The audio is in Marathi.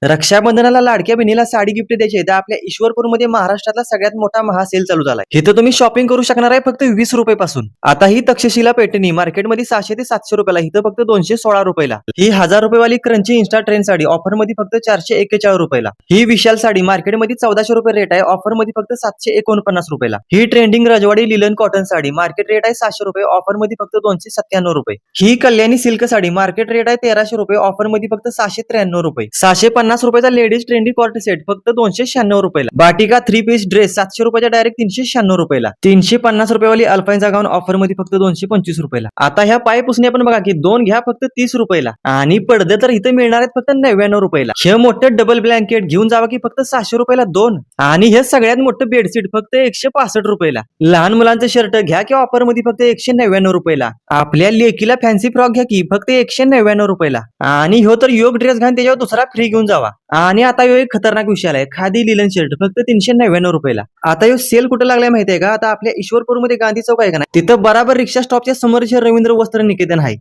रक्षाबंधनाला लाडक्या बहिणीला साडी गिफ्ट द्यायची आहे तर आपल्या ईश्वरपूरमध्ये महाराष्ट्रातला सगळ्यात मोठा महासेल चालू झालाय. इथं तुम्ही शॉपिंग करू शकणार आहे फक्त 20 रुपये पासून. आता ही तक्षशिला पैठणी मार्केटमध्ये 600 ते 700 रुपयाला, इथं फक्त 216 रुपयाला. ही 1000 रुपयेवाली crunchy insta trend sari offer मध्ये फक्त 441 रुपयाला. ही विशाल साडी मार्केटमध्ये 1400 रुपये रेट आहे, ऑफर मध्ये फक्त 749 रुपयाला. ही ट्रेंडिंग रजवाडी linen cotton sari market rate आहे 700 रुपये, ऑफर मध्ये फक्त 297 रुपये. ही Kalyani silk sari market rate आहे 1300 रुपये, ऑफर मध्ये फक्त 693 रुपये. 650 रुपयाचा लेडीज ट्रेंडी कॉर्ट सेट फक्त 296 रुपयाला. बाटिका 3 पीस ड्रेस 700 रुपयाच्या डायरेक्ट 396 रुपयाला. 350 रुपयावाली अल्पाईनचा गाऊन ऑफर मध्ये फक्त 225 रुपयाला. आता ह्या पाय पुसणे पण बघा की 2 घ्या फक्त 30 रुपयाला, आणि पडदे तर इथे मिळणार आहेत फक्त 99 रुपयाला. हे मोठं डबल ब्लँकेट घेऊन जावा की फक्त 700 रुपयाला 2, आणि हे सगळ्यात मोठं बेडशीट फक्त 165 रुपयाला. लहान मुलांचं शर्ट घ्या की ऑफर मध्ये फक्त 199 रुपयाला. आपल्या लेकीला फॅन्सी फ्रॉक घ्या की फक्त 199 रुपयाला. आणि ह्यो तर योग ड्रेस घाल त्याच्यावर दुसरा फ्री घेऊन जावा. आणि आता ह्यो एक खतरनाक विषय आलाय, खादी लिलन शर्ट फक्त 399 रुपयाला. आता ह्यो सेल कुठे लागलाय माहितीये का? आता आपल्या ईश्वरपूरमध्ये गांधी चौक आहे का नाही, तिथं बराबर रिक्षा स्टॉपच्या समोरचे रवींद्र वस्त्र निकेतन आहे.